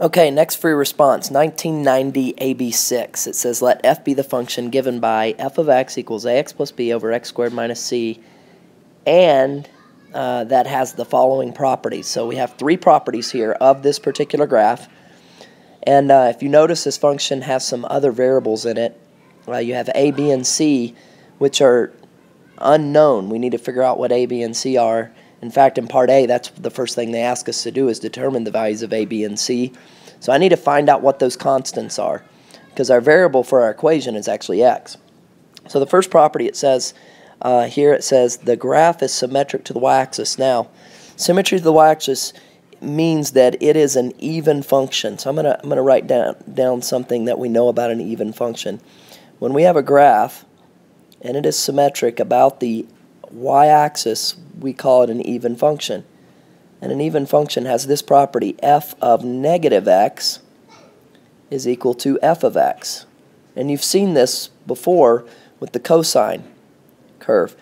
Okay, next free response, 1990 AB6. It says let f be the function given by f of x equals ax plus b over x squared minus c, and that has the following properties. So we have three properties here of this particular graph. And if you notice, this function has some other variables in it. You have a, b, and c, which are unknown. We need to figure out what a, b, and c are. In fact, in part A, that's the first thing they ask us to do, is determine the values of a, b, and c. So I need to find out what those constants are, because our variable for our equation is actually x. So the first property, it says here, it says the graph is symmetric to the y-axis. Now, symmetry to the y-axis means that it is an even function. So I'm gonna write down something that we know about an even function. When we have a graph and it is symmetric about the y-axis, we call it an even function. And an even function has this property: f of negative x is equal to f of x. And you've seen this before with the cosine curve.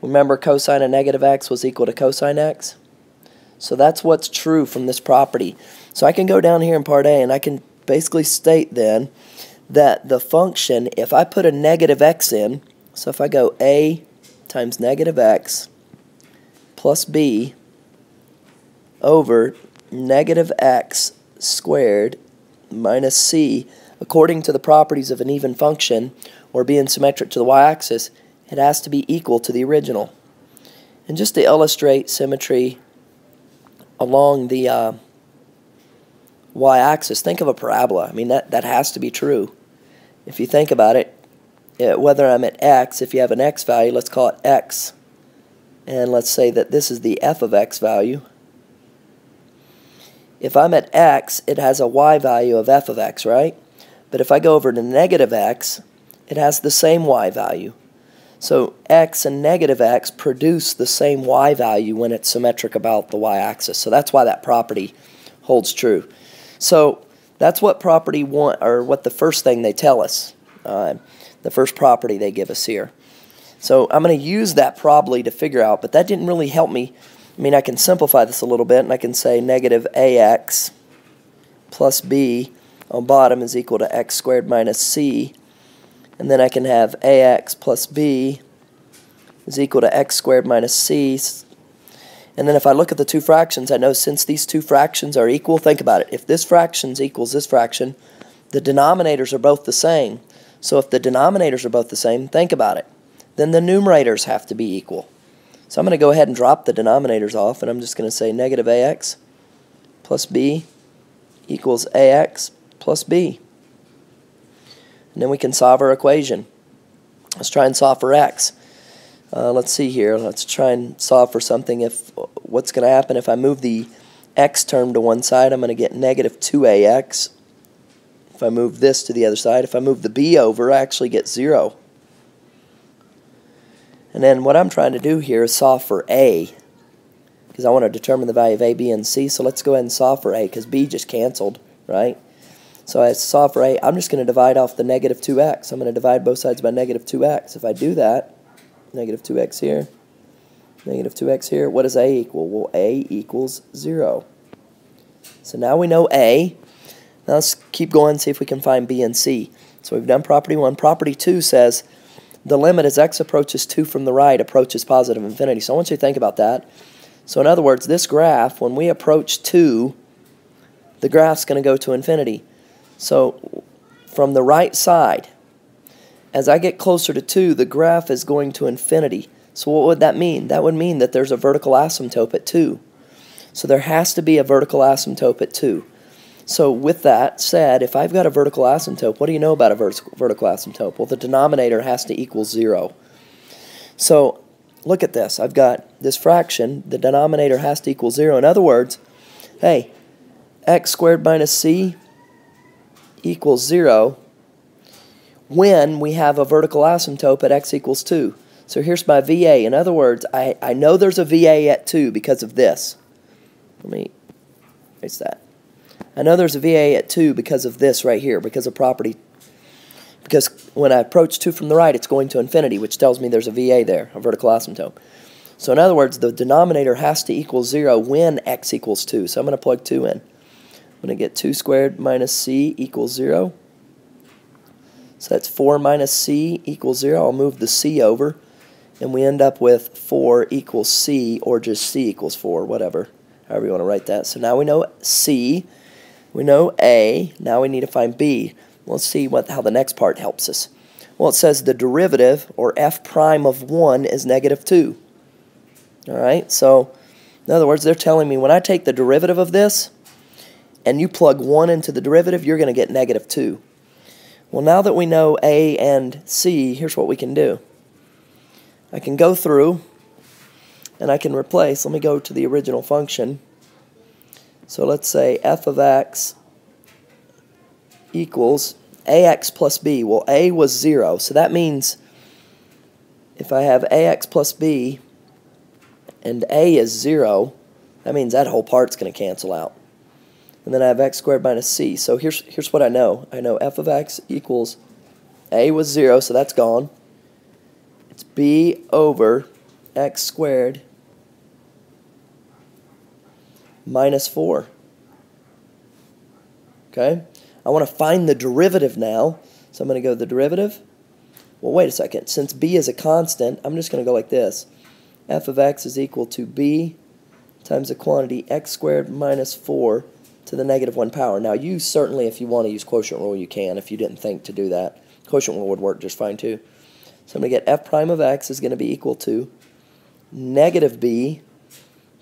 Remember, cosine of negative x was equal to cosine x? So that's what's true from this property. So I can go down here in part A and I can basically state then that the function, if I put a negative x in, so if I go a times negative x plus b over negative x squared minus c, according to the properties of an even function or being symmetric to the y-axis, it has to be equal to the original. And just to illustrate symmetry along the y-axis, think of a parabola. I mean, that has to be true. If you think about it, whether I'm at x, if you have an x value, let's call it x, and let's say that this is the f of x value. If I'm at x, it has a y value of f of x, right? But if I go over to negative x, it has the same y value. So x and negative x produce the same y value when it's symmetric about the y-axis. So that's why that property holds true. So that's what property one, or what the first thing they tell us, the first property they give us here. So I'm going to use that probably to figure out, but that didn't really help me. I mean, I can simplify this a little bit, and I can say negative ax plus b on bottom is equal to x squared minus c. And then I can have ax plus b is equal to x squared minus c. And then if I look at the two fractions, I know since these two fractions are equal, think about it. If this fraction equals this fraction, the denominators are both the same. So if the denominators are both the same, think about it. Then the numerators have to be equal. So I'm going to go ahead and drop the denominators off, and I'm just going to say negative ax plus b equals ax plus b. And then we can solve our equation. Let's try and solve for x. Let's see here. Let's try and solve for something. What's going to happen if I move the x term to one side? I'm going to get negative 2ax. If I move this to the other side, if I move the b over, I actually get 0. And then what I'm trying to do here is solve for a, because I want to determine the value of a, b, and c. So let's go ahead and solve for a, because b just canceled, right? So I solve for a. I'm just going to divide off the negative 2x. I'm going to divide both sides by negative 2x. If I do that, negative 2x here, negative 2x here, what does a equal? Well, a equals 0. So now we know a. Now let's keep going and see if we can find b and c. So we've done property 1. Property 2 says the limit as x approaches 2 from the right approaches positive infinity. So I want you to think about that. So in other words, this graph, when we approach 2, the graph's going to go to infinity. So from the right side, as I get closer to 2, the graph is going to infinity. So what would that mean? That would mean that there's a vertical asymptote at 2. So there has to be a vertical asymptote at 2. So with that said, if I've got a vertical asymptote, what do you know about a vertical asymptote? Well, the denominator has to equal 0. So look at this. I've got this fraction. The denominator has to equal 0. In other words, hey, x squared minus c equals 0 when we have a vertical asymptote at x equals 2. So here's my VA. In other words, I know there's a VA at 2 because of this. Let me erase that. I know there's a VA at 2 because of this right here, because of property. Because when I approach 2 from the right, it's going to infinity, which tells me there's a VA there, a vertical asymptote. So in other words, the denominator has to equal 0 when x equals 2. So I'm going to plug 2 in. I'm going to get 2 squared minus c equals 0. So that's 4 minus c equals 0. I'll move the c over, and we end up with 4 equals c, or just c equals 4, whatever, however you want to write that. So now we know c, we know a, now we need to find b. Let's see how the next part helps us. Well, it says the derivative, or f prime of 1, is negative 2. Alright, so in other words, they're telling me when I take the derivative of this, and you plug 1 into the derivative, you're going to get negative 2. Well, now that we know a and c, here's what we can do. I can go through, and I can replace. Let me go to the original function. So let's say f of x equals ax plus b. Well, a was 0, so that means if I have ax plus b and a is 0, that means that whole part's going to cancel out. And then I have x squared minus c. So here's what I know. I know f of x equals a was 0, so that's gone. It's b over x squared minus 4. Okay? I want to find the derivative now. So I'm going to go to the derivative. Well, wait a second. Since b is a constant, I'm just going to go like this. F of x is equal to b times the quantity x squared minus 4 to the negative 1 power. Now, you certainly, if you want to use quotient rule, you can. If you didn't think to do that, quotient rule would work just fine too. So I'm going to get f prime of x is going to be equal to negative b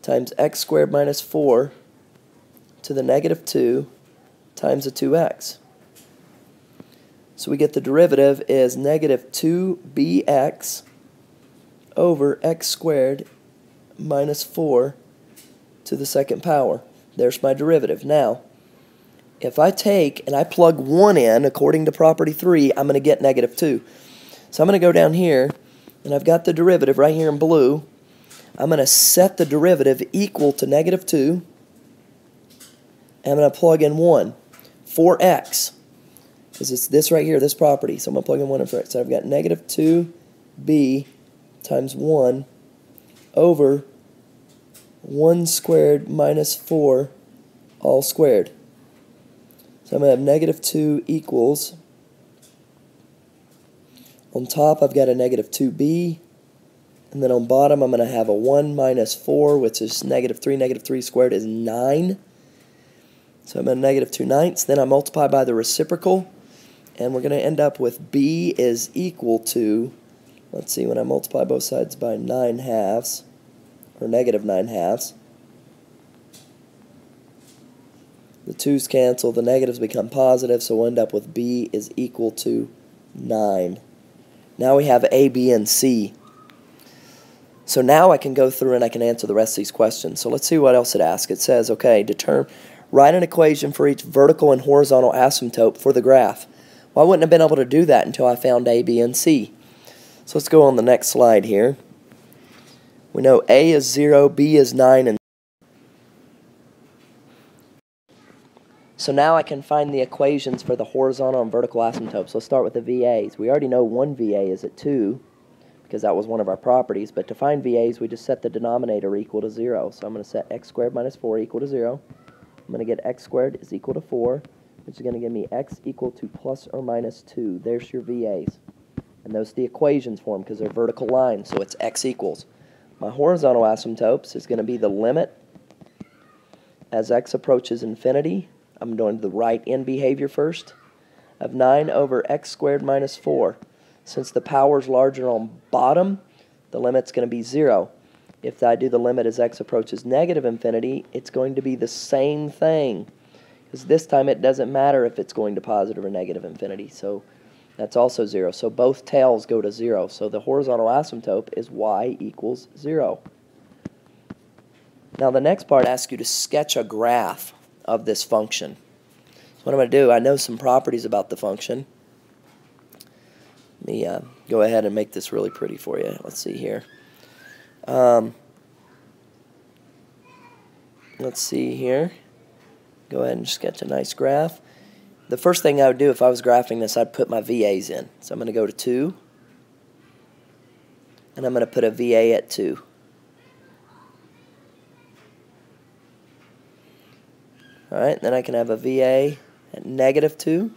times x squared minus 4 to the negative 2 times the 2x. So we get the derivative is negative 2bx over x squared minus 4 to the second power. There's my derivative. Now, if I take and I plug 1 in, according to property 3, I'm going to get negative 2. So I'm going to go down here, and I've got the derivative right here in blue. I'm going to set the derivative equal to negative 2. And I'm going to plug in 1 for x, because it's this right here, this property. So I'm going to plug in 1 in for x. So I've got negative 2b times 1 over 1 squared minus 4 all squared. So I'm going to have negative 2 equals, on top I've got a negative 2b, and then on bottom I'm going to have a 1 minus 4, which is negative 3. Negative 3 squared is 9. So I'm at negative 2/9. Then I multiply by the reciprocal, and we're going to end up with b is equal to, let's see, when I multiply both sides by 9/2, or negative 9/2, the 2's cancel, the negatives become positive, so we'll end up with b is equal to 9. Now we have a, b, and c. So now I can go through and I can answer the rest of these questions. So let's see what else it asks. It says, okay, write an equation for each vertical and horizontal asymptote for the graph. Well, I wouldn't have been able to do that until I found a, b, and c. So let's go on the next slide here. We know a is 0, b is 9, and so now I can find the equations for the horizontal and vertical asymptotes. So let's start with the VAs. We already know one VA is at 2 because that was one of our properties. But to find VAs, we just set the denominator equal to 0. So I'm going to set x squared minus 4 equal to 0. I'm going to get x squared is equal to 4, which is going to give me x equal to plus or minus 2. There's your VAs. And those are the equations for them because they're vertical lines, so it's x equals. My horizontal asymptotes is going to be the limit as x approaches infinity. I'm doing the right end behavior first, of 9 over x squared minus 4. Since the power is larger on bottom, the limit's going to be 0. If I do the limit as x approaches negative infinity, it's going to be the same thing. Because this time it doesn't matter if it's going to positive or negative infinity. So that's also 0. So both tails go to 0. So the horizontal asymptote is y equals 0. Now the next part asks you to sketch a graph of this function. So what I'm going to do, I know some properties about the function. Let me go ahead and make this really pretty for you. Let's see here. Let's see here. Go ahead and sketch a nice graph. The first thing I would do if I was graphing this, I'd put my VAs in. So I'm going to go to 2, and I'm going to put a VA at 2. Alright, then I can have a VA at -2.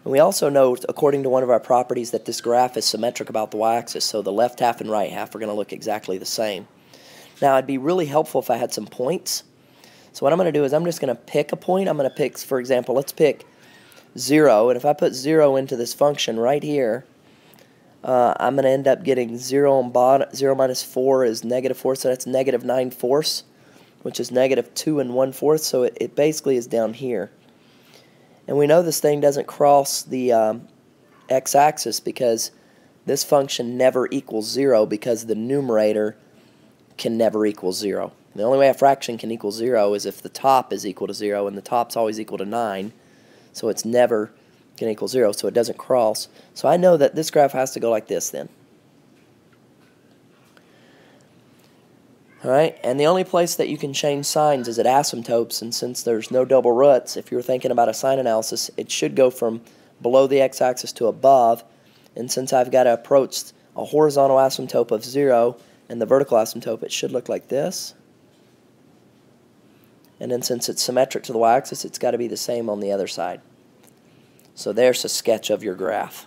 And we also know, according to one of our properties, that this graph is symmetric about the y-axis, so the left half and right half are going to look exactly the same. Now, it'd be really helpful if I had some points. So what I'm going to do is I'm just going to pick a point. I'm going to pick, for example, let's pick 0. And if I put 0 into this function right here, I'm going to end up getting 0 on bottom. 0 minus 4 is -4, so that's -9/4, which is -2 1/4. So it basically is down here. And we know this thing doesn't cross the x-axis because this function never equals 0 because the numerator can never equal 0. The only way a fraction can equal 0 is if the top is equal to 0, and the top's always equal to 9. So it's never going to equal 0, so it doesn't cross. So I know that this graph has to go like this then. Alright, and the only place that you can change signs is at asymptotes, and since there's no double roots, if you're thinking about a sign analysis, it should go from below the x-axis to above, and since I've got to approach a horizontal asymptote of 0 and the vertical asymptote, it should look like this. And then since it's symmetric to the y-axis, it's got to be the same on the other side. So there's a sketch of your graph.